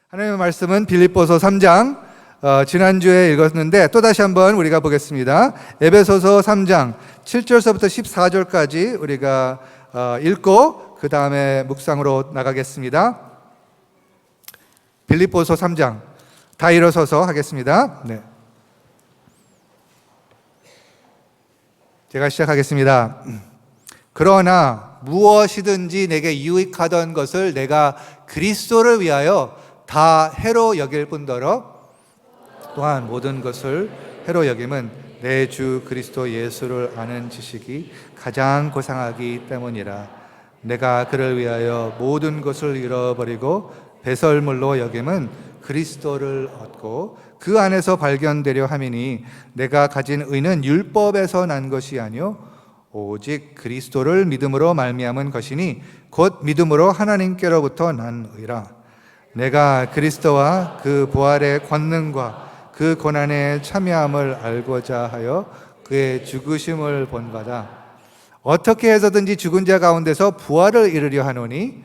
하나님의 말씀은 빌립보서 3장 지난주에 읽었는데 또다시 한번 우리가 보겠습니다. 에베소서 3장 7절서부터 14절까지 우리가 읽고 그 다음에 묵상으로 나가겠습니다. 빌립보서 3장 다 일어서서 하겠습니다. 네. 제가 시작하겠습니다. 그러나 무엇이든지 내게 유익하던 것을 내가 그리스도를 위하여 다 해로 여길 뿐더러 또한 모든 것을 해로 여김은 내 주 그리스도 예수를 아는 지식이 가장 고상하기 때문이라. 내가 그를 위하여 모든 것을 잃어버리고 배설물로 여김은 그리스도를 얻고 그 안에서 발견되려 함이니 내가 가진 의는 율법에서 난 것이 아니요 오직 그리스도를 믿음으로 말미암은 것이니 곧 믿음으로 하나님께로부터 난 의라. 내가 그리스도와 그 부활의 권능과 그 고난의 참여함을 알고자 하여 그의 죽으심을 본받아 어떻게 해서든지 죽은 자 가운데서 부활을 이루려 하노니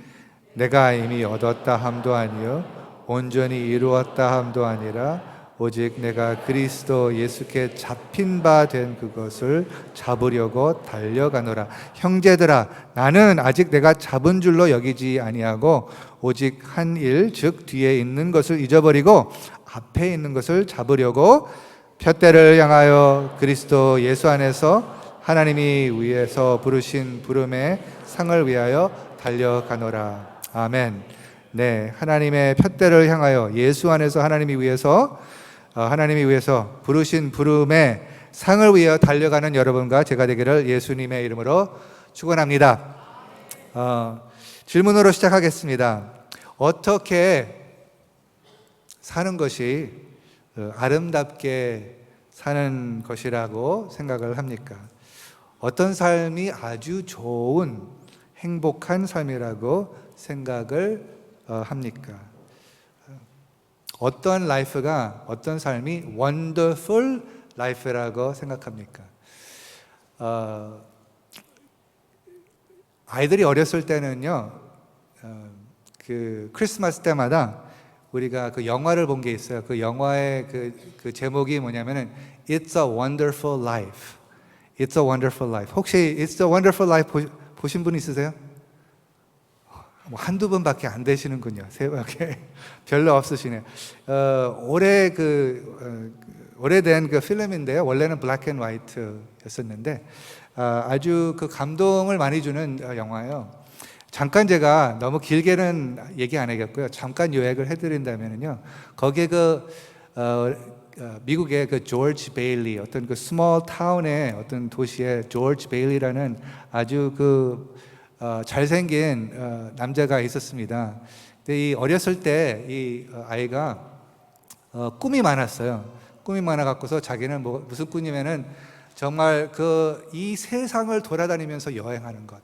내가 이미 얻었다 함도 아니요 온전히 이루었다 함도 아니라 오직 내가 그리스도 예수께 잡힌 바 된 그것을 잡으려고 달려가노라. 형제들아, 나는 아직 내가 잡은 줄로 여기지 아니하고 오직 한 일, 즉 뒤에 있는 것을 잊어버리고 앞에 있는 것을 잡으려고 푯대를 향하여 그리스도 예수 안에서 하나님이 위에서 부르신 부름의 상을 위하여 달려가노라. 아멘. 네, 하나님의 푯대를 향하여 예수 안에서 하나님이 위해서 부르신 부름의 상을 위하여 달려가는 여러분과 제가 되기를 예수님의 이름으로 축원합니다. 질문으로 시작하겠습니다. 어떻게 사는 것이 아름답게 사는 것이라고 생각을 합니까? 어떤 삶이 아주 좋은 행복한 삶이라고 생각을 합니까? 어떤 라이프가, 어떤 삶이 wonderful life라고 생각합니까? 아이들이 어렸을 때는요, 그 크리스마스 때마다 우리가 그 영화를 본 게 있어요. 그 영화의 그 제목이 뭐냐면은 It's a Wonderful Life. It's a Wonderful Life. 혹시 It's a Wonderful Life 보신 분 있으세요? 한두 번밖에 안 되시는군요. 세 번밖에 별로 없으시네요. 오래된 그 필름인데요. 원래는 블랙 앤 화이트였었는데 아주 그 감동을 많이 주는 영화예요. 잠깐 제가 너무 길게는 얘기 안 하겠고요. 잠깐 요약을 해드린다면요. 거기에 미국의 그 조지 베일리, 어떤 그 스몰 타운의 어떤 도시에 조지 베일리라는 아주 잘생긴 남자가 있었습니다. 근데 이 어렸을 때 이 아이가 꿈이 많았어요. 꿈이 많아갖고서 자기는 무슨 꿈이면은 정말 이 세상을 돌아다니면서 여행하는 것.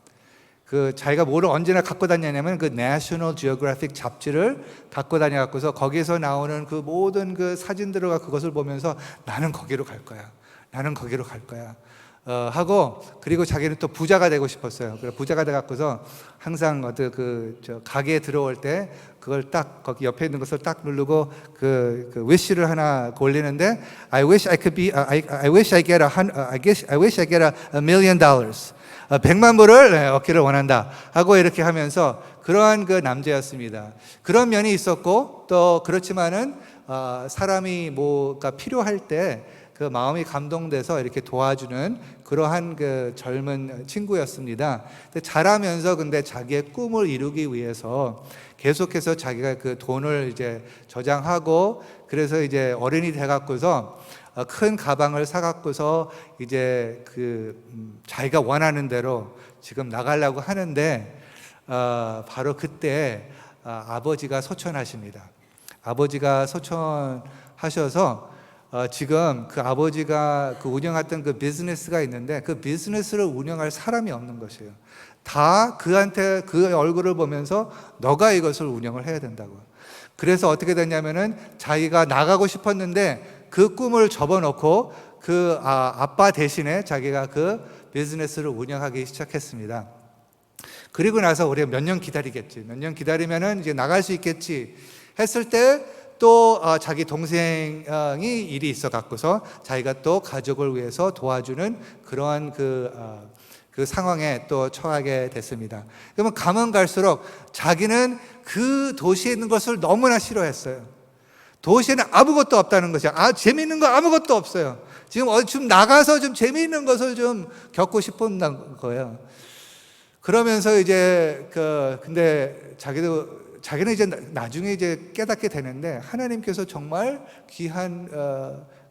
자기가 뭐를 언제나 갖고 다녔냐면 그 내셔널 지오그래픽 잡지를 갖고 다녀갖고서 거기서 나오는 그 모든 그 사진들과 그것을 보면서 나는 거기로 갈 거야. 나는 거기로 갈 거야. 하고 그리고 자기는 또 부자가 되고 싶었어요. 그래서 부자가 돼갖고서 항상 저 가게에 들어올 때 그걸 딱 거기 옆에 있는 것을 딱 누르고 그 wish를 하나 올리는데 I wish I get $1 million. 100만 불을 얻기를 원한다 하고 이렇게 하면서 그러한 그 남자였습니다. 그런 면이 있었고 또 그렇지만은 사람이 뭐가 필요할 때 그 마음이 감동돼서 이렇게 도와주는 그러한 그 젊은 친구였습니다. 근데 자라면서 근데 자기의 꿈을 이루기 위해서 계속해서 자기가 그 돈을 이제 저장하고 그래서 이제 어른이 돼갖고서 큰 가방을 사갖고서 이제 자기가 원하는 대로 지금 나가려고 하는데 바로 그때 아버지가 소천하십니다. 아버지가 소천하셔서 지금 그 아버지가 운영했던 그 비즈니스가 있는데 그 비즈니스를 운영할 사람이 없는 것이에요. 다 그한테 그 얼굴을 보면서 너가 이것을 운영을 해야 된다고. 그래서 어떻게 됐냐면은 자기가 나가고 싶었는데 그 꿈을 접어놓고 아빠 대신에 자기가 그 비즈니스를 운영하기 시작했습니다. 그리고 나서 우리가 몇 년 기다리겠지. 몇 년 기다리면은 이제 나갈 수 있겠지 했을 때 또 자기 동생이 일이 있어 갖고서 자기가 또 가족을 위해서 도와주는 그러한 그 상황에 또 처하게 됐습니다. 그러면 가면 갈수록 자기는 그 도시에 있는 것을 너무나 싫어했어요. 도시에는 아무것도 없다는 것이야. 재미있는 거 아무것도 없어요. 좀 나가서 좀 재미있는 것을 좀 겪고 싶은 거예요. 그러면서 이제 근데 자기는 이제 나중에 이제 깨닫게 되는데 하나님께서 정말 귀한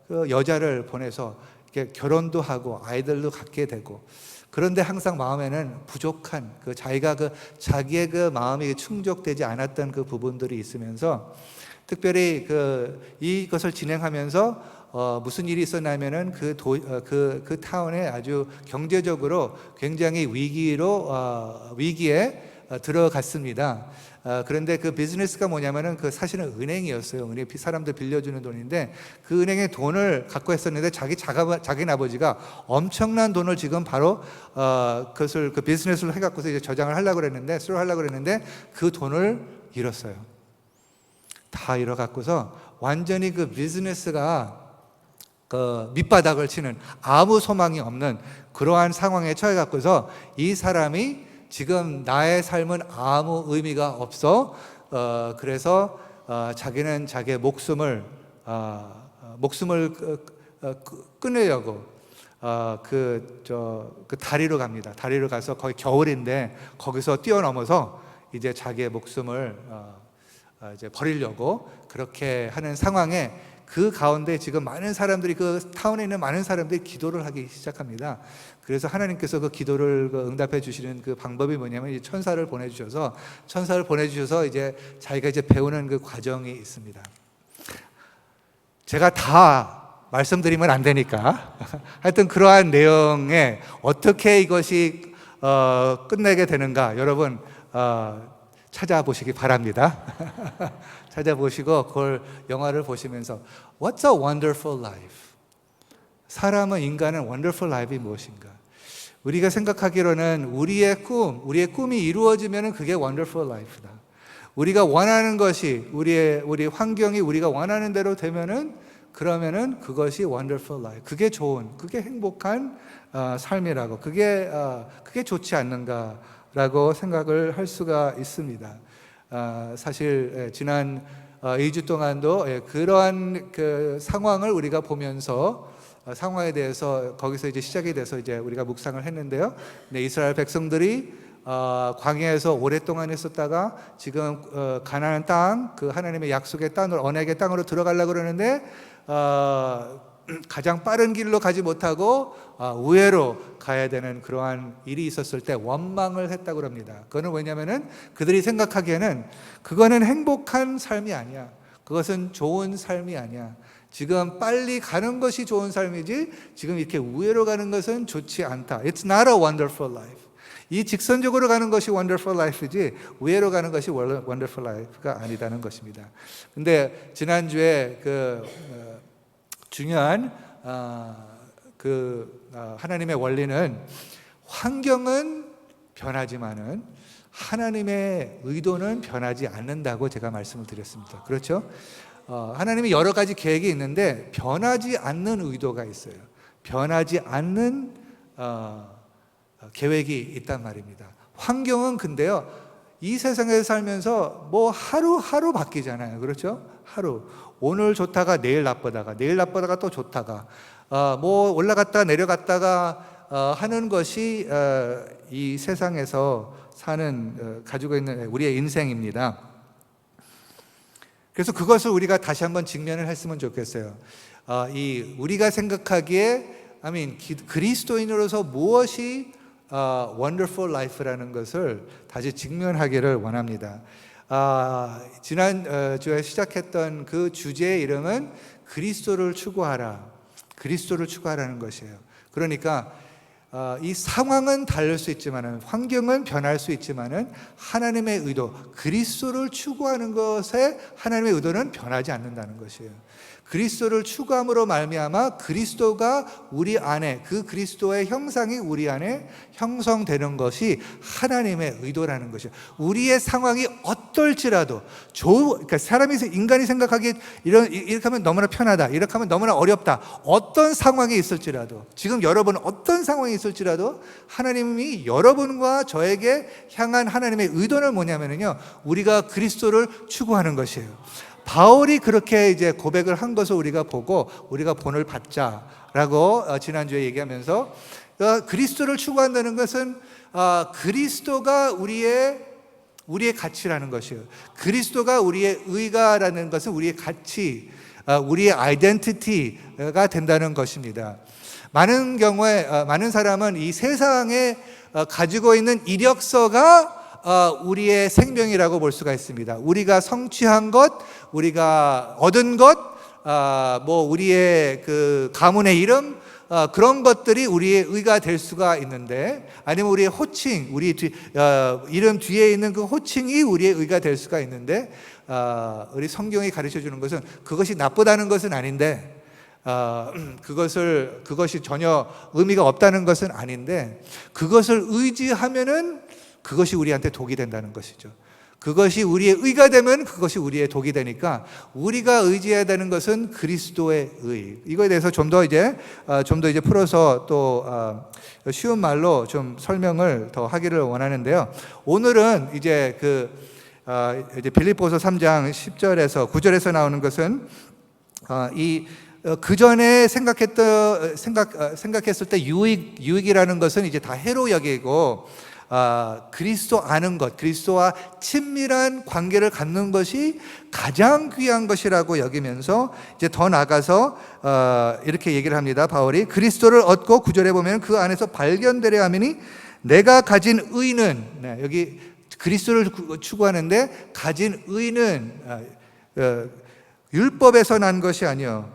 그 여자를 보내서 이렇게 결혼도 하고 아이들도 갖게 되고, 그런데 항상 마음에는 부족한 자기의 그 마음이 충족되지 않았던 그 부분들이 있으면서, 특별히 이것을 진행하면서 무슨 일이 있었냐면은 그 타운에 아주 경제적으로 굉장히 위기에 들어갔습니다. 그런데 그 비즈니스가 뭐냐면은 사실은 은행이었어요. 은행 사람들 빌려주는 돈인데 그 은행에 돈을 갖고 했었는데 자기 아버지가 엄청난 돈을 지금 바로 그것을 그 비즈니스를 해갖고서 이제 저장을 하려고 그랬는데 그 돈을 잃었어요. 다 잃어갖고서 완전히 그 비즈니스가 밑바닥을 치는, 아무 소망이 없는 그러한 상황에 처해갖고서 이 사람이 지금 나의 삶은 아무 의미가 없어. 그래서 자기는 자기의 목숨을 끊으려고 그 다리로 갑니다. 다리로 가서 거기 겨울인데 거기서 뛰어넘어서 이제 자기의 목숨을 이제 버리려고 그렇게 하는 상황에, 그 가운데 지금 많은 사람들이, 그 타운에 있는 많은 사람들이 기도를 하기 시작합니다. 그래서 하나님께서 그 기도를 응답해 주시는 그 방법이 뭐냐면 이제 천사를 보내주셔서 이제 자기가 이제 배우는 그 과정이 있습니다. 제가 다 말씀드리면 안 되니까 하여튼 그러한 내용에 어떻게 이것이 끝내게 되는가 여러분 찾아보시기 바랍니다. 찾아보시고 그걸 영화를 보시면서 What's a wonderful life? 인간은 wonderful life이 무엇인가? 우리가 생각하기로는 우리의 꿈이 이루어지면 그게 wonderful life다. 우리가 원하는 것이 우리 환경이 우리가 원하는 대로 되면은 그러면은 그것이 wonderful life. 그게 행복한 삶이라고. 그게 좋지 않는가라고 생각을 할 수가 있습니다. 사실 지난 2주 동안도 그러한 그 상황을 우리가 보면서 상황에 대해서 거기서 이제 시작이 돼서 이제 우리가 묵상을 했는데요. 이스라엘 백성들이 광야에서 오랫동안 있었다가 지금 가나안 땅, 그 하나님의 약속의 땅을, 언약의 땅으로 들어가려고 그러는데 가장 빠른 길로 가지 못하고 우회로 가야 되는 그러한 일이 있었을 때 원망을 했다고 합니다. 그거는 왜냐하면은 그들이 생각하기에는 그거는 행복한 삶이 아니야. 그것은 좋은 삶이 아니야. 지금 빨리 가는 것이 좋은 삶이지 지금 이렇게 우회로 가는 것은 좋지 않다. It's not a wonderful life. 이 직선적으로 가는 것이 wonderful life이지 우회로 가는 것이 wonderful life가 아니다는 것입니다. 근데 지난주에 중요한 하나님의 원리는 환경은 변하지만은 하나님의 의도는 변하지 않는다고 제가 말씀을 드렸습니다. 그렇죠? 하나님이 여러 가지 계획이 있는데 변하지 않는 의도가 있어요. 변하지 않는 계획이 있단 말입니다. 환경은 근데요, 이 세상에서 살면서 뭐 하루하루 바뀌잖아요. 그렇죠? 오늘 좋다가 내일 나쁘다가 또 좋다가 뭐 올라갔다가 내려갔다가 하는 것이 이 세상에서 가지고 있는 우리의 인생입니다. 그래서 그것을 우리가 다시 한번 직면을 했으면 좋겠어요. 우리가 생각하기에 그리스도인으로서 무엇이 wonderful life라는 것을 다시 직면하기를 원합니다. 지난 주에 시작했던 그 주제의 이름은 그리스도를 추구하라는 것이에요. 그러니까 이 상황은 다를 수 있지만은, 환경은 변할 수 있지만은 하나님의 의도, 그리스도를 추구하는 것에 하나님의 의도는 변하지 않는다는 것이에요. 그리스도를 추구함으로 말미암아 그리스도가 우리 안에, 그 그리스도의 형상이 우리 안에 형성되는 것이 하나님의 의도라는 것이에요. 우리의 상황이 어떨지라도 그러니까 인간이 생각하기에 이렇게 하면 너무나 편하다, 이렇게 하면 너무나 어렵다, 어떤 상황이 있을지라도, 지금 여러분은 어떤 상황이 있을지라도 하나님이 여러분과 저에게 향한 하나님의 의도는 뭐냐면요, 우리가 그리스도를 추구하는 것이에요. 바울이 그렇게 이제 고백을 한 것을 우리가 보고 우리가 본을 받자라고 지난주에 얘기하면서, 그리스도를 추구한다는 것은 그리스도가 우리의 가치라는 것이에요. 그리스도가 우리의 의가라는 것은 우리의 가치, 우리의 아이덴티티가 된다는 것입니다. 많은 경우에 많은 사람은 이 세상에 가지고 있는 이력서가 우리의 생명이라고 볼 수가 있습니다. 우리가 성취한 것, 우리가 얻은 것, 우리의 그 가문의 이름, 그런 것들이 우리의 의가 될 수가 있는데, 아니면 우리의 호칭, 이름 뒤에 있는 그 호칭이 우리의 의가 될 수가 있는데, 우리 성경이 가르쳐 주는 것은 그것이 나쁘다는 것은 아닌데, 그것이 전혀 의미가 없다는 것은 아닌데, 그것을 의지하면은 그것이 우리한테 독이 된다는 것이죠. 그것이 우리의 의가 되면 그것이 우리의 독이 되니까 우리가 의지해야 되는 것은 그리스도의 의. 이거에 대해서 좀 더 이제 풀어서 또 쉬운 말로 좀 설명을 더 하기를 원하는데요. 오늘은 이제 이제 빌립보서 3장 10절에서 9절에서 나오는 것은 그 전에 생각했을 때 유익이라는 것은 이제 다 해로 여기고, 그리스도 아는 것, 그리스도와 친밀한 관계를 갖는 것이 가장 귀한 것이라고 여기면서 이제 더 나아가서 이렇게 얘기를 합니다. 바울이 그리스도를 얻고 9절에 보면 그 안에서 발견되려 하미니 내가 가진 의는, 여기 그리스도를 추구하는데 가진 의는 율법에서 난 것이 아니요,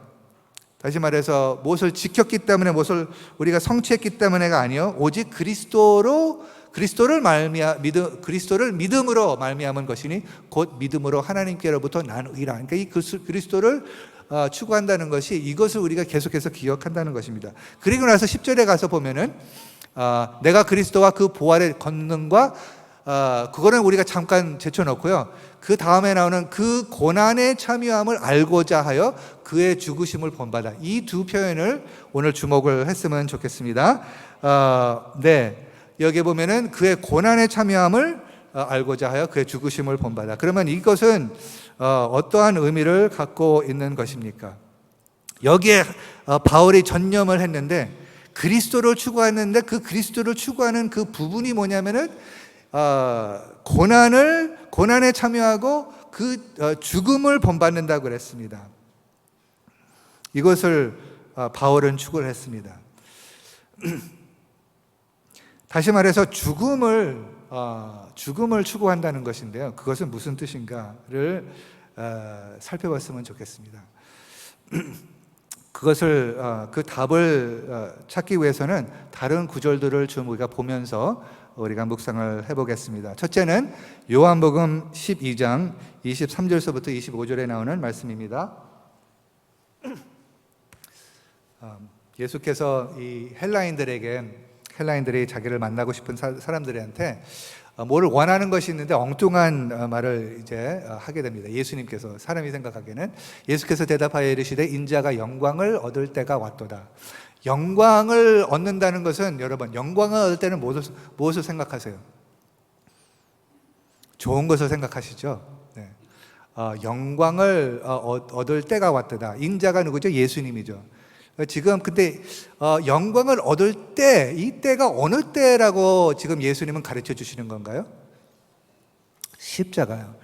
다시 말해서 무엇을 지켰기 때문에, 무엇을 우리가 성취했기 때문에가 아니요, 오직 그리스도를 믿음으로 말미암은 것이니 곧 믿음으로 하나님께로부터 난 의라. 그러니까 이 그리스도를 추구한다는 것이, 이것을 우리가 계속해서 기억한다는 것입니다. 그리고 나서 10절에 가서 보면은 내가 그리스도와 그 부활의 권능과, 그거는 우리가 잠깐 제쳐놓고요, 그 다음에 나오는 그 고난에 참여함을 알고자 하여 그의 죽으심을 본받아. 이 두 표현을 오늘 주목을 했으면 좋겠습니다. 여기 보면은 그의 고난에 참여함을 알고자 하여 그의 죽으심을 본받아. 그러면 이것은 어떠한 의미를 갖고 있는 것입니까? 여기에 바울이 전념을 했는데, 그리스도를 추구했는데 그 그리스도를 추구하는 그 부분이 뭐냐면은 고난에 참여하고 그 죽음을 본받는다고 그랬습니다. 이것을 바울은 추구를 했습니다. 다시 말해서 죽음을 추구한다는 것인데요, 그것은 무슨 뜻인가를 살펴봤으면 좋겠습니다. 그 답을 찾기 위해서는 다른 구절들을 좀 우리가 보면서 우리가 묵상을 해보겠습니다. 첫째는 요한복음 12장 23절서부터 25절에 나오는 말씀입니다. 예수께서 이 헬라인들이 자기를 만나고 싶은 사람들한테 뭘 원하는 것이 있는데 엉뚱한 말을 이제 하게 됩니다. 예수님께서, 사람이 생각하기에는, 예수께서 대답하여 이르시되 인자가 영광을 얻을 때가 왔도다. 영광을 얻는다는 것은, 여러분, 영광을 얻을 때는 무엇을 생각하세요? 좋은 것을 생각하시죠? 네. 영광을 얻을 때가 왔도다. 인자가 누구죠? 예수님이죠. 지금 근데 영광을 얻을 때, 이 때가 어느 때라고 지금 예수님은 가르쳐 주시는 건가요? 십자가요.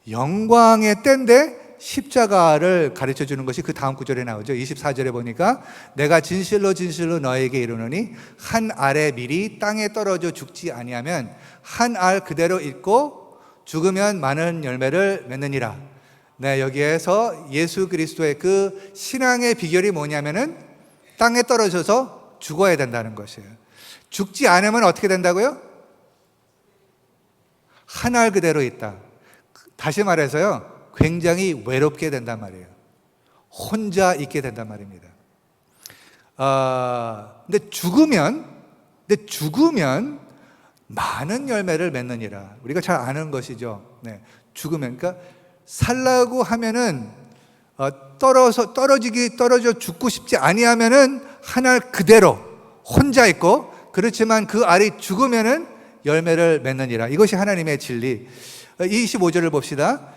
영광의 때인데 십자가를 가르쳐 주는 것이 그 다음 구절에 나오죠. 24절에 보니까 내가 진실로 진실로 너에게 이르노니 한 알의 밀이 땅에 떨어져 죽지 아니하면 한 알 그대로 있고 죽으면 많은 열매를 맺느니라. 네, 여기에서 예수 그리스도의 그 신앙의 비결이 뭐냐면은 땅에 떨어져서 죽어야 된다는 것이에요. 죽지 않으면 어떻게 된다고요? 한 알 그대로 있다. 다시 말해서요, 굉장히 외롭게 된단 말이에요. 혼자 있게 된단 말입니다. 근데 죽으면 많은 열매를 맺느니라. 우리가 잘 아는 것이죠. 네, 죽으면, 그러니까 살라고 하면은 떨어져 죽고 싶지 아니하면은 한 알 그대로 혼자 있고, 그렇지만 그 알이 죽으면은 열매를 맺느니라. 이것이 하나님의 진리. 25절을 봅시다.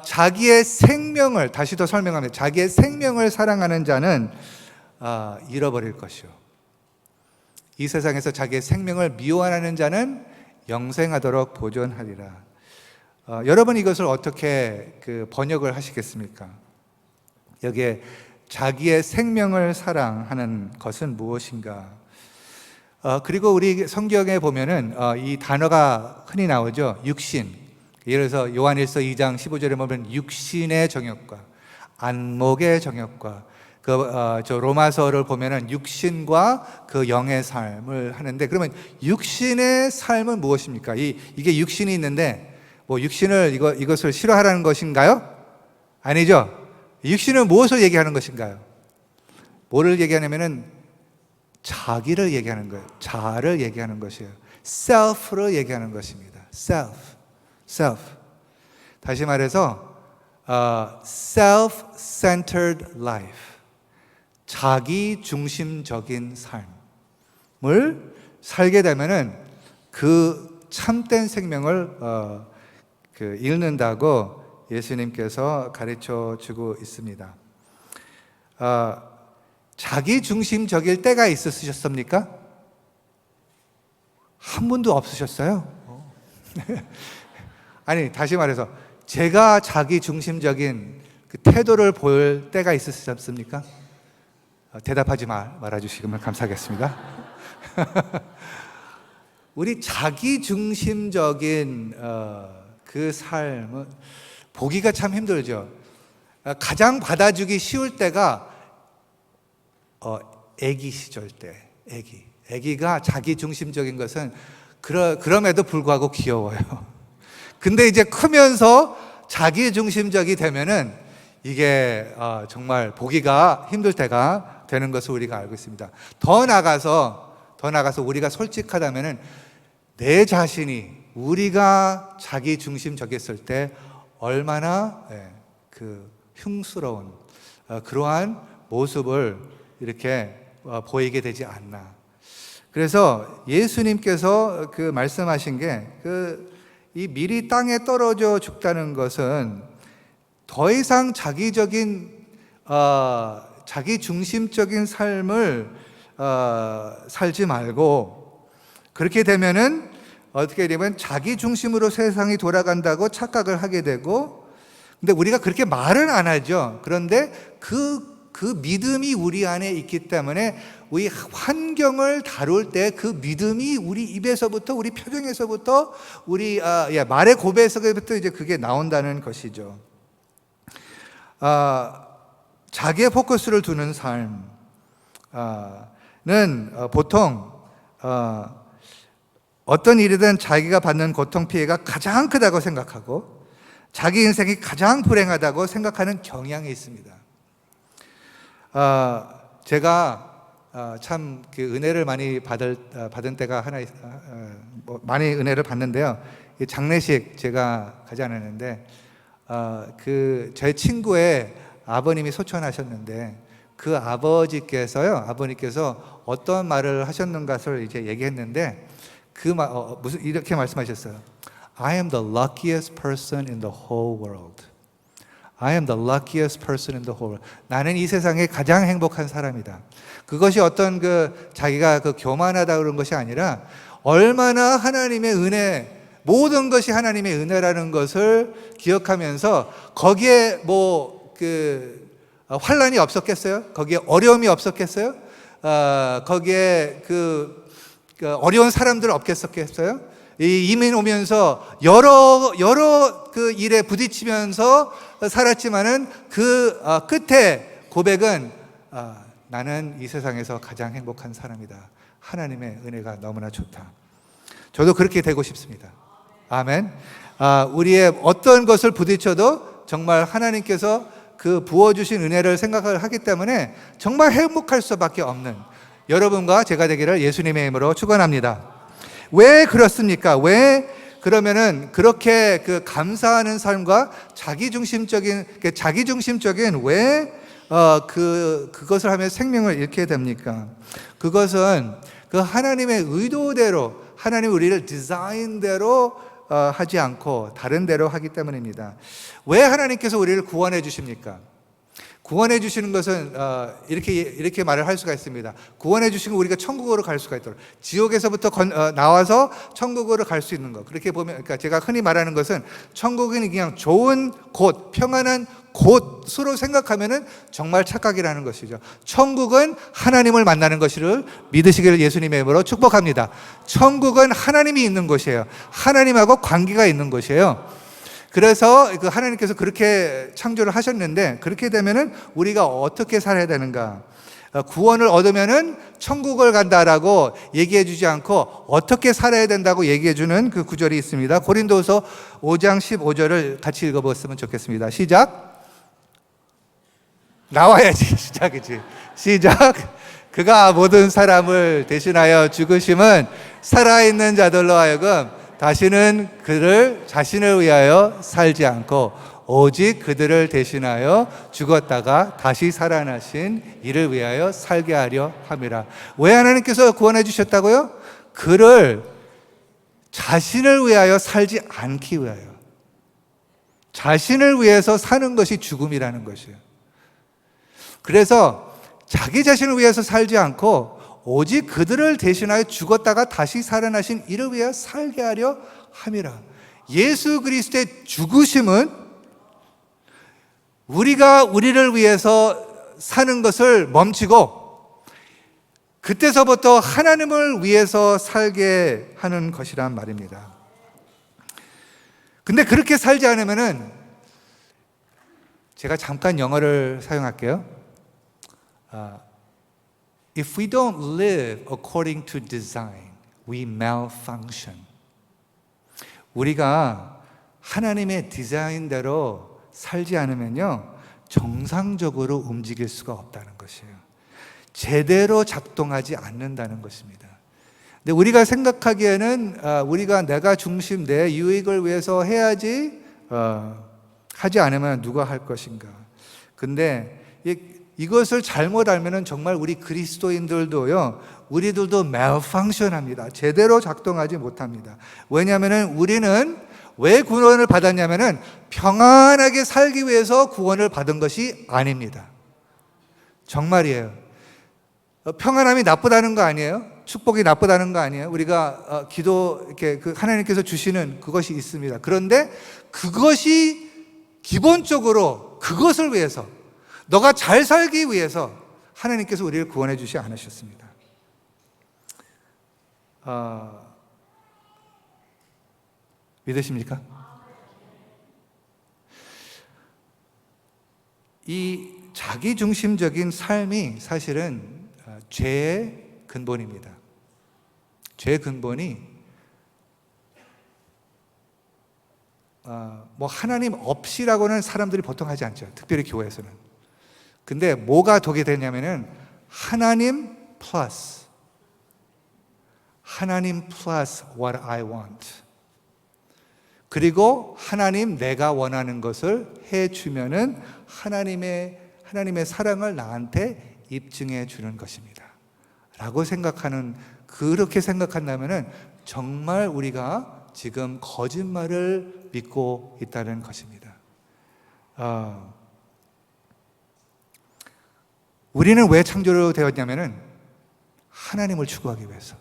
자기의 생명을, 다시 더 설명합니다. 자기의 생명을 사랑하는 자는 잃어버릴 것이요, 이 세상에서 자기의 생명을 미워하는 자는 영생하도록 보존하리라. 여러분, 이것을 어떻게 번역을 하시겠습니까? 여기에 자기의 생명을 사랑하는 것은 무엇인가? 그리고 우리 성경에 보면은 이 단어가 흔히 나오죠. 육신. 예를 들어서 요한일서 2장 15절에 보면 육신의 정욕과 안목의 정욕과 로마서를 보면은 육신과 그 영의 삶을 하는데, 그러면 육신의 삶은 무엇입니까? 이게 육신이 있는데 뭐 육신을 이것을 싫어하라는 것인가요? 아니죠. 육신은 무엇을 얘기하는 것인가요? 뭐를 얘기하냐면은 자기를 얘기하는 거예요. 자를 얘기하는 것이에요. self를 얘기하는 것입니다. self. 다시 말해서 self-centered life, 자기 중심적인 삶을 살게 되면은 그 참된 생명을 잃는다고 예수님께서 가르쳐 주고 있습니다. 자기 중심적일 때가 있으셨습니까? 한 분도 없으셨어요? 아니, 다시 말해서 제가 자기 중심적인 그 태도를 보일 때가 있으셨습니까? 대답하지 말아주시면 감사하겠습니다. 우리 자기 중심적인 그 삶은 보기가 참 힘들죠. 가장 받아주기 쉬울 때가 아기 시절 때, 아기가 자기 중심적인 것은 그럼에도 불구하고 귀여워요. 근데 이제 크면서 자기 중심적이 되면은 이게 정말 보기가 힘들 때가 되는 것을 우리가 알고 있습니다. 더 나가서 우리가 솔직하다면은 내 자신이, 우리가 자기 중심적이었을 때 얼마나 그 흉스러운 그러한 모습을 이렇게 보이게 되지 않나. 그래서 예수님께서 그 말씀하신 게 이 밀이 땅에 떨어져 죽다는 것은 더 이상 자기 중심적인 삶을 살지 말고, 그렇게 되면은 어떻게 되면 자기 중심으로 세상이 돌아간다고 착각을 하게 되고, 근데 우리가 그렇게 말은 안 하죠. 그런데 그 믿음이 우리 안에 있기 때문에 우리 환경을 다룰 때 그 믿음이 우리 입에서부터, 우리 표정에서부터, 우리 말의 고백에서부터 이제 그게 나온다는 것이죠. 자기의 포커스를 두는 삶은 보통 어떤 일이든 자기가 받는 고통 피해가 가장 크다고 생각하고 자기 인생이 가장 불행하다고 생각하는 경향이 있습니다. 제가 참 그 은혜를 많이 받은 때가 하나, 많이 은혜를 받는데요. 장례식 제가 가지 않았는데 제 친구의 아버님이 소천하셨는데 그 아버님께서 어떤 말을 하셨는가를 이제 얘기했는데 이렇게 말씀하셨어요. I am the luckiest person in the whole world. I am the luckiest person in the whole world. 나는 이 세상에 가장 행복한 사람이다. 그것이 어떤 자기가 교만하다 그런 것이 아니라 얼마나 하나님의 은혜, 모든 것이 하나님의 은혜라는 것을 기억하면서 거기에 환란이 없었겠어요? 거기에 어려움이 없었겠어요? 거기에 어려운 사람들 없겠었겠어요? 이민 오면서 여러 그 일에 부딪히면서 살았지만은 끝에 고백은 나는 이 세상에서 가장 행복한 사람이다. 하나님의 은혜가 너무나 좋다. 저도 그렇게 되고 싶습니다. 아멘. 우리의 어떤 것을 부딪혀도 정말 하나님께서 그 부어주신 은혜를 생각을 하기 때문에 정말 행복할 수밖에 없는 여러분과 제가 되기를 예수님의 이름으로 축원합니다. 왜 그렇습니까? 왜 그러면은 그렇게 그 감사하는 삶과 자기중심적인 왜 그것을 하면 생명을 잃게 됩니까? 그것은 그 하나님의 의도대로 하나님 우리를 디자인대로 하지 않고 다른 대로 하기 때문입니다. 왜 하나님께서 우리를 구원해 주십니까? 구원해 주시는 것은 이렇게 말을 할 수가 있습니다. 구원해 주시면 우리가 천국으로 갈 수가 있도록, 지옥에서부터 나와서 천국으로 갈 수 있는 것. 그렇게 보면, 그러니까 제가 흔히 말하는 것은 천국은 그냥 좋은 곳, 평안한 곳으로 생각하면은 정말 착각이라는 것이죠. 천국은 하나님을 만나는 것을 믿으시기를 예수님의 이름으로 축복합니다. 천국은 하나님이 있는 곳이에요. 하나님하고 관계가 있는 곳이에요. 그래서 그 하나님께서 그렇게 창조를 하셨는데, 그렇게 되면은 우리가 어떻게 살아야 되는가? 구원을 얻으면은 천국을 간다라고 얘기해 주지 않고 어떻게 살아야 된다고 얘기해 주는 그 구절이 있습니다. 고린도서 5장 15절을 같이 읽어보았으면 좋겠습니다. 시작. 나와야지. 시작이지. 시작. 그가 모든 사람을 대신하여 죽으심은 살아있는 자들로 하여금 다시는 그를 자신을 위하여 살지 않고 오직 그들을 대신하여 죽었다가 다시 살아나신 이를 위하여 살게 하려 함이라. 왜 하나님께서 구원해 주셨다고요? 그를 자신을 위하여 살지 않기 위하여. 자신을 위해서 사는 것이 죽음이라는 것이에요. 그래서 자기 자신을 위해서 살지 않고 오직 그들을 대신하여 죽었다가 다시 살아나신 이를 위하여 살게 하려 함이라. 예수 그리스도의 죽으심은 우리가 우리를 위해서 사는 것을 멈추고 그때서부터 하나님을 위해서 살게 하는 것이란 말입니다. 근데 그렇게 살지 않으면은, 제가 잠깐 영어를 사용할게요. If we don't live according to design, we malfunction. 우리가 하나님의 디자인대로 살지 않으면요, 정상적으로 움직일 수가 없다는 것이에요. 제대로 작동하지 않는다는 것입니다. 근데 우리가 생각하기에는 우리가 내가 중심, 내 유익을 위해서 해야지, 하지 않으면 누가 할 것인가. 근데 이것을 잘못 알면은 정말 우리 그리스도인들도요, 우리들도 malfunction합니다. 제대로 작동하지 못합니다. 왜냐하면은 우리는 왜 구원을 받았냐면은 평안하게 살기 위해서 구원을 받은 것이 아닙니다. 정말이에요. 평안함이 나쁘다는 거 아니에요? 축복이 나쁘다는 거 아니에요? 우리가 이렇게 하나님께서 주시는 그것이 있습니다. 그런데 그것이 기본적으로 그것을 위해서, 너가 잘 살기 위해서 하나님께서 우리를 구원해 주지 않으셨습니다. 믿으십니까? 이 자기중심적인 삶이 사실은 죄의 근본입니다. 죄의 근본이 하나님 없이라고는 사람들이 보통 하지 않죠. 특별히 교회에서는. 근데 뭐가 독이 되냐면은 하나님 플러스 what I want, 그리고 하나님 내가 원하는 것을 해주면은 하나님의 사랑을 나한테 입증해 주는 것입니다 라고 생각하는, 그렇게 생각한다면은 정말 우리가 지금 거짓말을 믿고 있다는 것입니다. 우리는 왜 창조되었냐면은 하나님을 추구하기 위해서.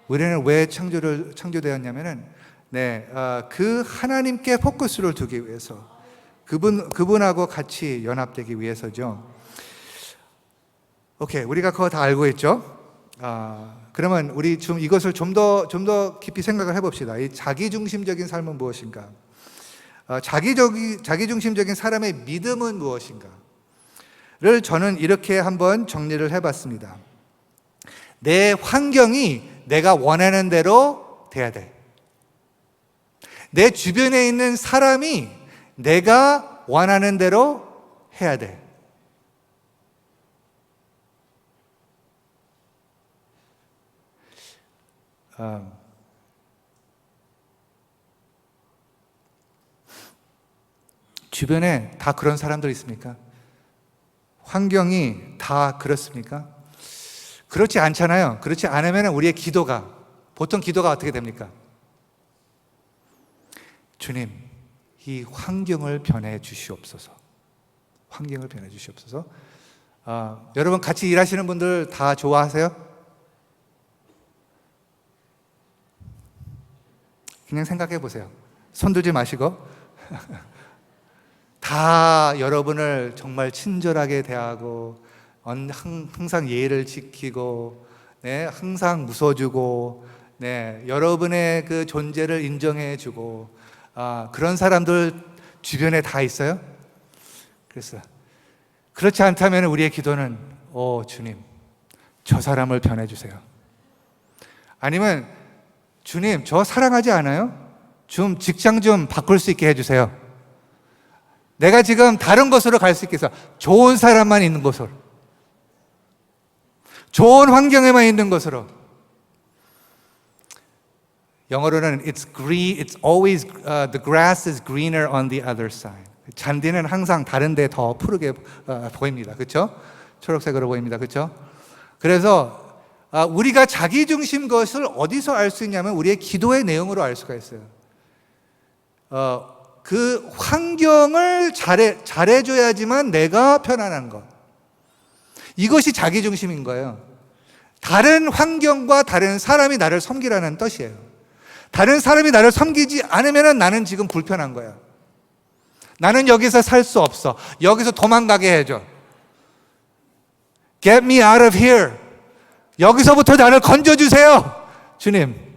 우리는 왜 창조되었냐면은 그 하나님께 포커스를 두기 위해서, 그분하고 같이 연합되기 위해서죠. 오케이, 우리가 그거 다 알고 있죠? 그러면 우리 좀 이것을 좀 더 깊이 생각을 해봅시다. 이 자기중심적인 삶은 무엇인가? 자기중심적인 사람의 믿음은 무엇인가? 를 저는 이렇게 한번 정리를 해봤습니다. 내 환경이 내가 원하는 대로 돼야 돼. 내 주변에 있는 사람이 내가 원하는 대로 해야 돼. 주변에 다 그런 사람들 있습니까? 환경이 다 그렇습니까? 그렇지 않잖아요. 그렇지 않으면 우리의 기도가, 보통 기도가 어떻게 됩니까? 주님, 이 환경을 변해 주시옵소서. 환경을 변해 주시옵소서. 여러분 같이 일하시는 분들 다 좋아하세요? 그냥 생각해 보세요. 손 들지 마시고. 다 여러분을 정말 친절하게 대하고 항상 예의를 지키고, 네, 항상 웃어주고, 네, 여러분의 그 존재를 인정해주고, 그런 사람들 주변에 다 있어요. 그래서 그렇지 않다면 우리의 기도는 주님, 저 사람을 변해주세요. 아니면 주님, 저 사랑하지 않아요? 좀 직장 좀 바꿀 수 있게 해주세요. 내가 지금 다른 곳으로 갈 수 있게 해서 좋은 사람만 있는 곳으로, 좋은 환경에만 있는 곳으로. 영어로는 it's always the grass is greener on the other side. 잔디는 항상 다른 데 더 푸르게 보입니다. 그렇죠? 초록색으로 보입니다. 그렇죠? 그래서 우리가 자기 중심 것을 어디서 알 수 있냐면 우리의 기도의 내용으로 알 수가 있어요. 그 환경을 잘해줘야지만 내가 편안한 것. 이것이 자기 중심인 거예요. 다른 환경과 다른 사람이 나를 섬기라는 뜻이에요. 다른 사람이 나를 섬기지 않으면 나는 지금 불편한 거야. 나는 여기서 살 수 없어. 여기서 도망가게 해줘. Get me out of here. 여기서부터 나를 건져주세요. 주님.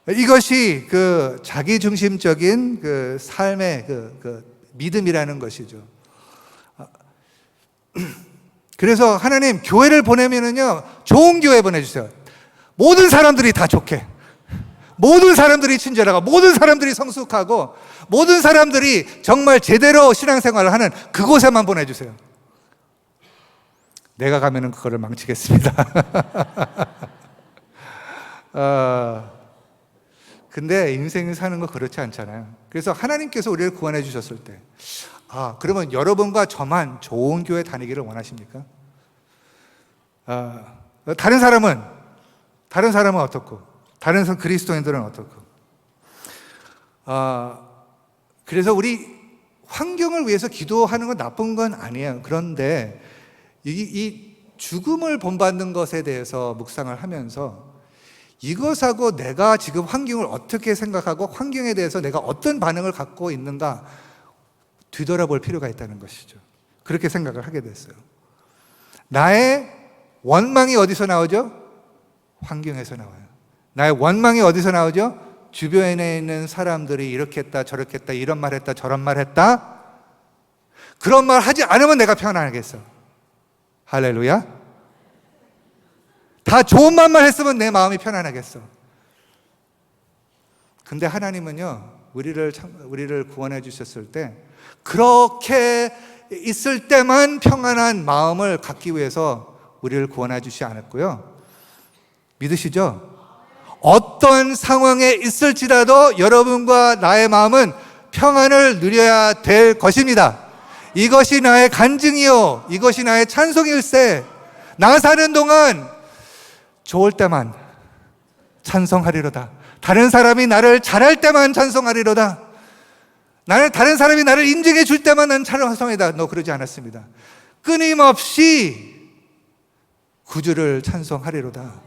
이것이 그 자기중심적인 그 삶의 그 믿음이라는 것이죠. 그래서 하나님, 교회를 보내면은요, 좋은 교회 보내주세요. 모든 사람들이 다 좋게, 모든 사람들이 친절하고, 모든 사람들이 성숙하고, 모든 사람들이 정말 제대로 신앙생활을 하는 그곳에만 보내주세요. 내가 가면은 그거를 망치겠습니다. 근데 인생 사는 거 그렇지 않잖아요. 그래서 하나님께서 우리를 구원해 주셨을 때, 그러면 여러분과 저만 좋은 교회 다니기를 원하십니까? 다른 사람은 어떻고, 다른 그리스도인들은 어떻고. 그래서 우리 환경을 위해서 기도하는 건 나쁜 건 아니에요. 그런데 이 죽음을 본받는 것에 대해서 묵상을 하면서 이것하고 내가 지금 환경을 어떻게 생각하고 환경에 대해서 내가 어떤 반응을 갖고 있는가 뒤돌아볼 필요가 있다는 것이죠. 그렇게 생각을 하게 됐어요. 나의 원망이 어디서 나오죠? 환경에서 나와요. 나의 원망이 어디서 나오죠? 주변에 있는 사람들이 이렇게 했다 저렇게 했다, 이런 말 했다 저런 말 했다. 그런 말 하지 않으면 내가 편안하겠어. 할렐루야. 다 좋은 말만 했으면 내 마음이 편안하겠어. 근데 하나님은요, 우리를 구원해 주셨을 때 그렇게 있을 때만 평안한 마음을 갖기 위해서 우리를 구원해 주시지 않았고요. 믿으시죠? 어떤 상황에 있을지라도 여러분과 나의 마음은 평안을 누려야 될 것입니다. 이것이 나의 간증이요, 이것이 나의 찬송일세. 나 사는 동안 좋을 때만 찬송하리로다. 다른 사람이 나를 잘할 때만 찬송하리로다. 다른 사람이 나를 인정해 줄 때만 난 찬송이다. 너 그러지 않았습니다. 끊임없이 구주를 찬송하리로다.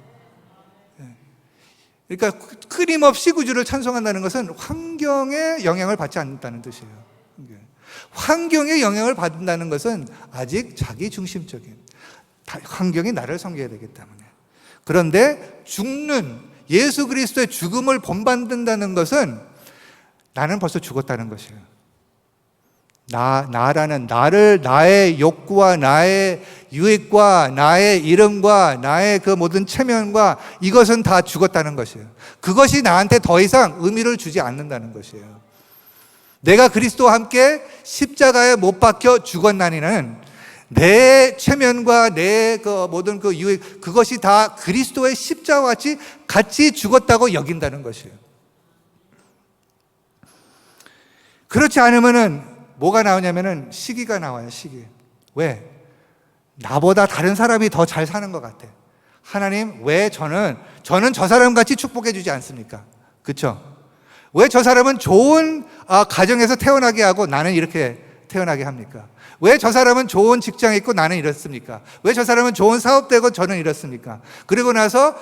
그러니까 끊임없이 구주를 찬송한다는 것은 환경에 영향을 받지 않는다는 뜻이에요. 환경에 영향을 받는다는 것은 아직 자기중심적인, 환경이 나를 섬겨야 되기 때문에. 그런데 죽는 예수 그리스도의 죽음을 본받는다는 것은 나는 벌써 죽었다는 것이에요. 나라는 나의 욕구와 나의 유익과 나의 이름과 나의 그 모든 체면과 이것은 다 죽었다는 것이에요. 그것이 나한테 더 이상 의미를 주지 않는다는 것이에요. 내가 그리스도와 함께 십자가에 못 박혀 죽었나니는 내 체면과 내 그 모든 그 유익, 그것이 다 그리스도의 십자가와 같이 죽었다고 여긴다는 것이에요. 그렇지 않으면은 뭐가 나오냐면은 시기가 나와요, 시기. 왜? 나보다 다른 사람이 더 잘 사는 것 같아. 하나님, 왜 저는 저 사람 같이 축복해 주지 않습니까? 그렇죠? 왜 저 사람은 좋은 가정에서 태어나게 하고 나는 이렇게 태어나게 합니까? 왜 저 사람은 좋은 직장에 있고 나는 이렇습니까? 왜 저 사람은 좋은 사업되고 저는 이렇습니까? 그리고 나서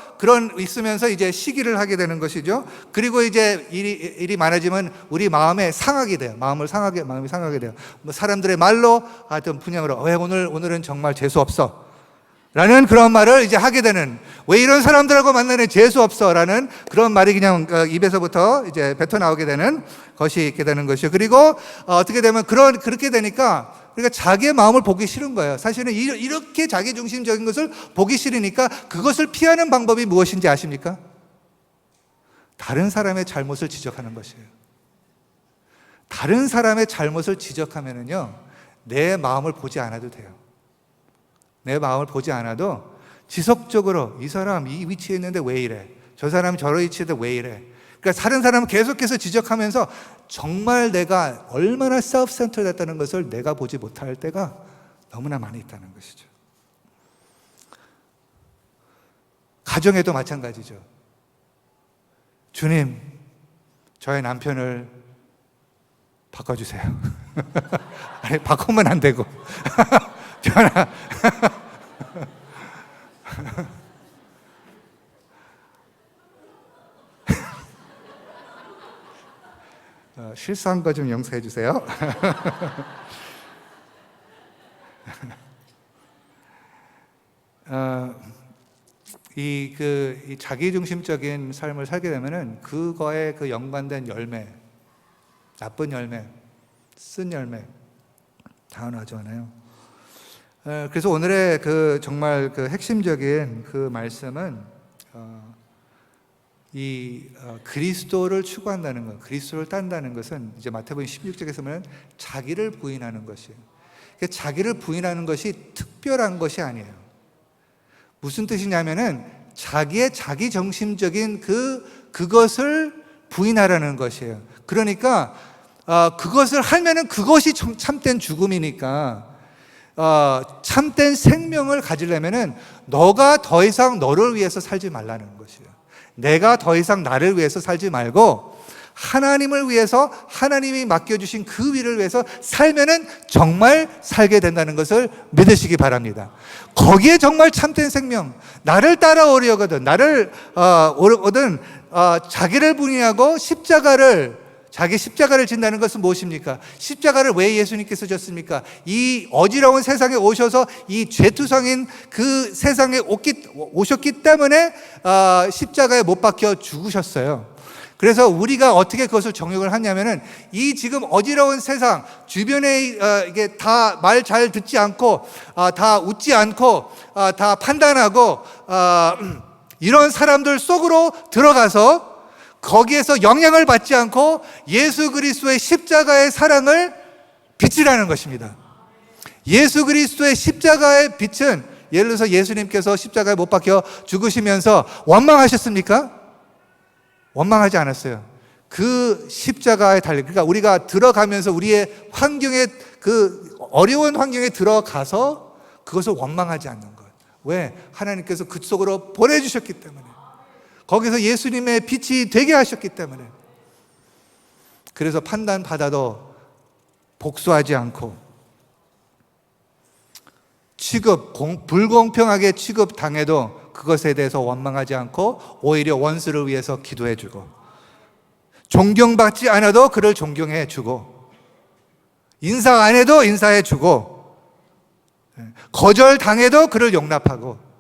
있으면서 이제 시기를 하게 되는 것이죠. 그리고 이제 일이 많아지면 우리 마음이 상하게 돼요. 마음이 상하게 돼요. 뭐 사람들의 말로 하여튼 분양으로 왜 오늘은 정말 재수 없어. 라는 그런 말을 이제 하게 되는, 왜 이런 사람들하고 만나는 재수 없어 라는 그런 말이 그냥 입에서부터 이제 뱉어 나오게 되는 것이 있게 되는 것이요. 그리고 어떻게 되면 그렇게 되니까 그러니까 자기의 마음을 보기 싫은 거예요. 사실은 이렇게 자기중심적인 것을 보기 싫으니까 그것을 피하는 방법이 무엇인지 아십니까? 다른 사람의 잘못을 지적하는 것이에요. 다른 사람의 잘못을 지적하면은요, 내 마음을 보지 않아도 돼요. 내 마음을 보지 않아도 지속적으로 이 사람 이 위치에 있는데 왜 이래? 저 사람 저런 위치에 있는데 왜 이래? 그러니까 다른 사람은 계속해서 지적하면서 정말 내가 얼마나 self-centered 됐다는 것을 내가 보지 못할 때가 너무나 많이 있다는 것이죠. 가정에도 마찬가지죠. 주님, 저의 남편을 바꿔주세요. 아니, 바꾸면 안 되고. 전화. 실수한 거 좀 용서해 주세요. 이 자기중심적인 삶을 살게 되면은 그거에 그 연관된 열매, 나쁜 열매, 쓴 열매 다 나오잖아요. 그래서 오늘의 정말 핵심적인 말씀은 그리스도를 추구한다는 것, 그리스도를 딴다는 것은 이제 마태복음 16장에서 보면 자기를 부인하는 것이에요. 그러니까 자기를 부인하는 것이 특별한 것이 아니에요. 무슨 뜻이냐면은 자기의 자기정신적인 그것을 부인하라는 것이에요. 그러니까 그것을 하면은 그것이 참된 죽음이니까 참된 생명을 가지려면은 너가 더 이상 너를 위해서 살지 말라는 것이에요. 내가 더 이상 나를 위해서 살지 말고 하나님을 위해서, 하나님이 맡겨주신 그 일을 위해서 살면은 정말 살게 된다는 것을 믿으시기 바랍니다. 거기에 정말 참된 생명, 나를 따라오려거든, 자기를 부인하고 자기 십자가를 진다는 것은 무엇입니까? 십자가를 왜 예수님께서 졌습니까? 이 어지러운 세상에 오셔서 이 죄투성인 그 세상에 오셨기 때문에 십자가에 못 박혀 죽으셨어요. 그래서 우리가 어떻게 그것을 정욕을 하냐면은 이 지금 어지러운 세상 주변에 이게 다 말 잘 듣지 않고 다 웃지 않고 다 판단하고 이런 사람들 속으로 들어가서 거기에서 영향을 받지 않고 예수 그리스도의 십자가의 사랑을 비치라는 것입니다. 예수 그리스도의 십자가의 빛은, 예를 들어서 예수님께서 십자가에 못 박혀 죽으시면서 원망하셨습니까? 원망하지 않았어요. 그 십자가에 그러니까 우리가 들어가면서 우리의 환경에, 그 어려운 환경에 들어가서 그것을 원망하지 않는 것. 왜? 하나님께서 그 속으로 보내주셨기 때문에, 거기서 예수님의 빛이 되게 하셨기 때문에. 그래서 판단받아도 복수하지 않고, 불공평하게 취급당해도 그것에 대해서 원망하지 않고 오히려 원수를 위해서 기도해주고, 존경받지 않아도 그를 존경해주고, 인사 안 해도 인사해주고, 거절당해도 그를 용납하고,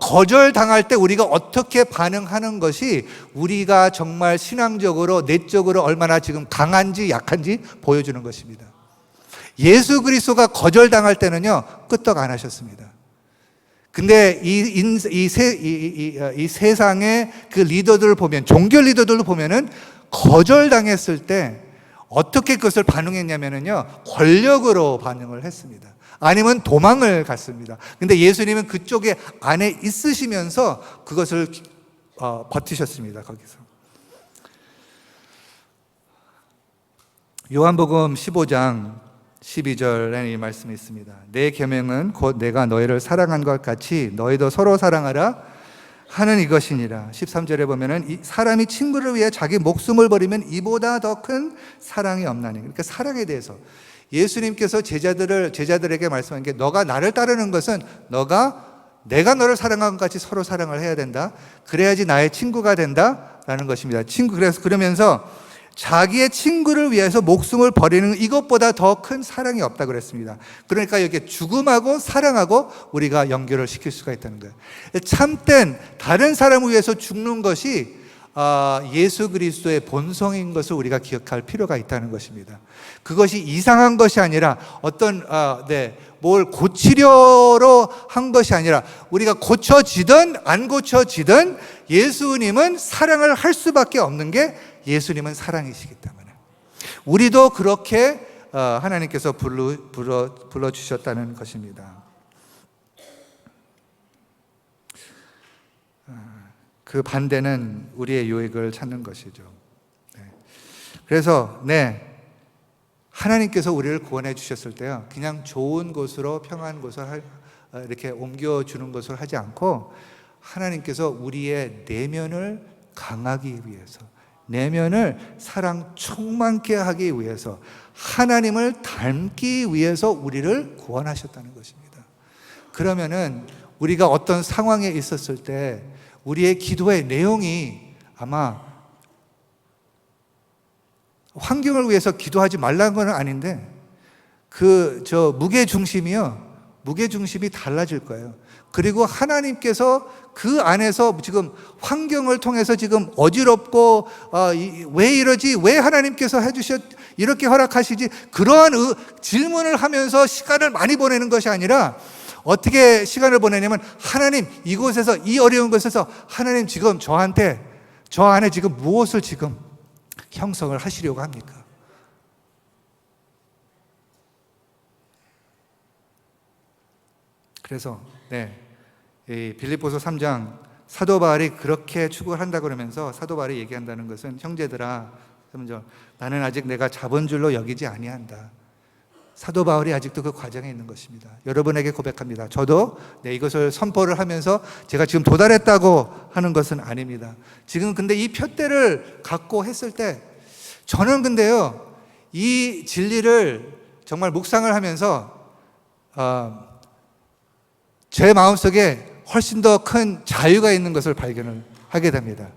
거절당할 때 우리가 어떻게 반응하는 것이 우리가 정말 신앙적으로, 내적으로 얼마나 지금 강한지 약한지 보여주는 것입니다. 예수 그리스도가 거절당할 때는요, 끄떡 안 하셨습니다. 근데 이 세상의 그 리더들을 보면, 종교 리더들도 보면은 거절당했을 때 어떻게 그것을 반응했냐면요, 권력으로 반응을 했습니다. 아니면 도망을 갔습니다. 근데 예수님은 그쪽에 안에 있으시면서 그것을 버티셨습니다. 거기서. 요한복음 15장 12절에 이 말씀이 있습니다. 내 계명은 곧 내가 너희를 사랑한 것 같이 너희도 서로 사랑하라 하는 이것이니라. 13절에 보면은 이 사람이 친구를 위해 자기 목숨을 버리면 이보다 더 큰 사랑이 없나니. 그러니까 사랑에 대해서 예수님께서 제자들에게 말씀한 게, 너가 나를 따르는 것은 내가 너를 사랑한 것 같이 서로 사랑을 해야 된다. 그래야지 나의 친구가 된다라는 것입니다. 그러면서 자기의 친구를 위해서 목숨을 버리는 이것보다 더 큰 사랑이 없다 그랬습니다. 그러니까 이렇게 죽음하고 사랑하고 우리가 연결을 시킬 수가 있다는 거예요. 참된 다른 사람을 위해서 죽는 것이 예수 그리스도의 본성인 것을 우리가 기억할 필요가 있다는 것입니다. 그것이 이상한 것이 아니라 뭘 고치려로 한 것이 아니라, 우리가 고쳐지든 안 고쳐지든 예수님은 사랑을 할 수밖에 없는 게 예수님은 사랑이시기 때문에 우리도 그렇게 하나님께서 불러주셨다는 것입니다. 그 반대는 우리의 유익을 찾는 것이죠. 그래서 하나님께서 우리를 구원해 주셨을 때요, 그냥 좋은 곳으로, 평안한 곳을 이렇게 옮겨주는 것을 하지 않고, 하나님께서 우리의 내면을 강하기 위해서, 내면을 사랑 충만케 하기 위해서, 하나님을 닮기 위해서 우리를 구원하셨다는 것입니다. 그러면은 우리가 어떤 상황에 있었을 때 우리의 기도의 내용이 아마 환경을 위해서 기도하지 말라는 건 아닌데, 무게중심이 달라질 거예요. 그리고 하나님께서 그 안에서 지금 환경을 통해서 지금 어지럽고, 왜 이러지? 왜 하나님께서 이렇게 허락하시지? 그러한 질문을 하면서 시간을 많이 보내는 것이 아니라, 어떻게 시간을 보내냐면, 하나님, 이곳에서, 이 어려운 곳에서 하나님 지금 저 안에 지금 무엇을 지금 형성을 하시려고 합니까? 그래서 이 빌립보서 3장, 사도 바울이 그렇게 추구를 한다 그러면서 사도 바울이 얘기한다는 것은, 형제들아, 먼저 나는 아직 내가 자본줄로 여기지 아니한다. 사도 바울이 아직도 그 과정에 있는 것입니다. 여러분에게 고백합니다. 저도 이것을 선포를 하면서 제가 지금 도달했다고 하는 것은 아닙니다. 지금 근데 이 푯대를 갖고 했을 때, 저는 근데요, 이 진리를 정말 묵상을 하면서 제 마음속에 훨씬 더 큰 자유가 있는 것을 발견을 하게 됩니다.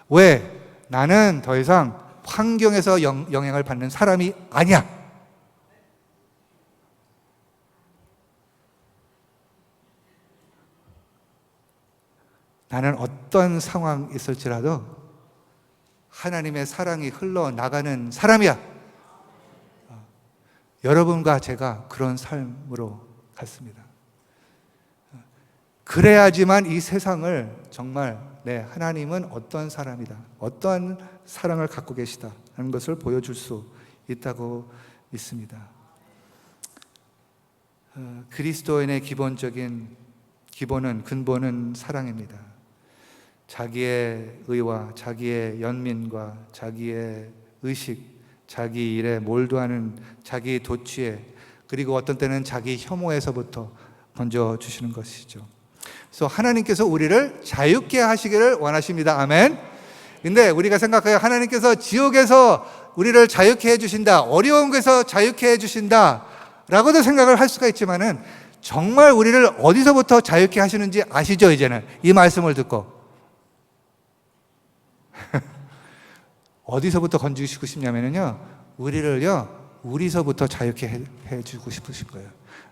왜? 나는 더 이상 환경에서 영향을 받는 사람이 아니야. 나는 어떤 상황이 있을지라도 하나님의 사랑이 흘러나가는 사람이야. 여러분과 제가 그런 삶으로 갔습니다. 그래야지만 이 세상을 정말 하나님은 어떤 사람이다, 어떠한 사랑을 갖고 계시다 하는 것을 보여줄 수 있다고 믿습니다. 그리스도인의 근본은 사랑입니다. 자기의 의와 자기의 연민과 자기의 의식, 자기 일에 몰두하는 자기 도취에, 그리고 어떤 때는 자기 혐오에서부터 건져주시는 것이죠. 그래서 하나님께서 우리를 자유케 하시기를 원하십니다. 아멘. 근데 우리가 생각해요. 하나님께서 지옥에서 우리를 자유케 해주신다, 어려운 곳에서 자유케 해주신다 라고도 생각을 할 수가 있지만은, 정말 우리를 어디서부터 자유케 하시는지 아시죠? 이제는 이 말씀을 듣고 어디서부터 건지시고 싶냐면요, 우리서부터 자유케 해주고 싶으신 거예요.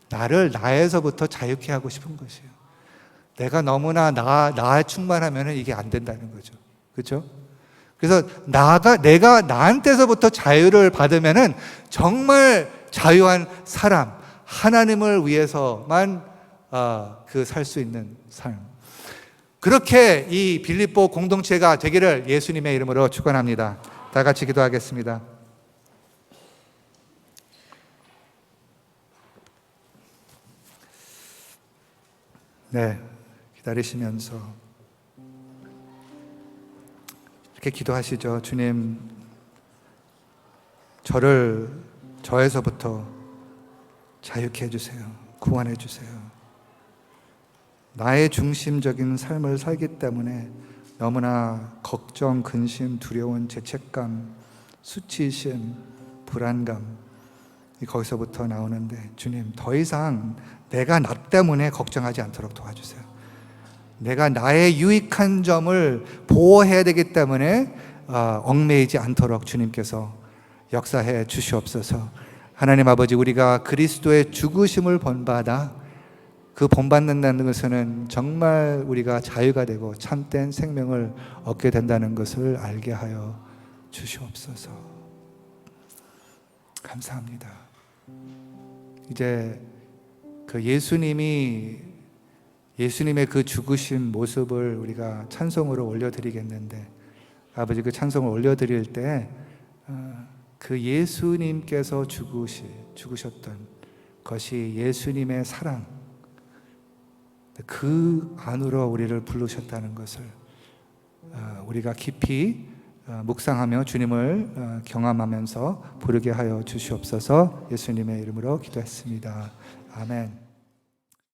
나를 나에서부터 자유케 하고 싶은 것이에요. 내가 너무나 나에 충만하면 이게 안 된다는 거죠. 그렇죠? 그래서 내가 나한테서부터 자유를 받으면은 정말 자유한 사람, 하나님을 위해서만 살 수 있는 삶. 그렇게 이 빌립보 공동체가 되기를 예수님의 이름으로 축원합니다. 다 같이 기도하겠습니다. 네, 기다리시면서 이렇게 기도하시죠. 주님, 저에서부터 자유케 해주세요. 구원해 주세요. 나의 중심적인 삶을 살기 때문에 너무나 걱정, 근심, 두려움, 죄책감, 수치심, 불안감 거기서부터 나오는데, 주님, 더 이상 내가 나 때문에 걱정하지 않도록 도와주세요. 내가 나의 유익한 점을 보호해야 되기 때문에 얽매이지 않도록 주님께서 역사해 주시옵소서. 하나님 아버지, 우리가 그리스도의 죽으심을 본받아 그 본받는다는 것은 정말 우리가 자유가 되고 참된 생명을 얻게 된다는 것을 알게 하여 주시옵소서. 감사합니다. 이제 그 예수님의 그 죽으신 모습을 우리가 찬송으로 올려드리겠는데, 아버지, 그 찬송을 올려드릴 때 그 예수님께서 죽으셨던 것이 예수님의 사랑, 그 안으로 우리를 부르셨다는 것을 우리가 깊이 묵상하며 주님을 경험하면서 부르게 하여 주시옵소서. 예수님의 이름으로 기도했습니다. 아멘.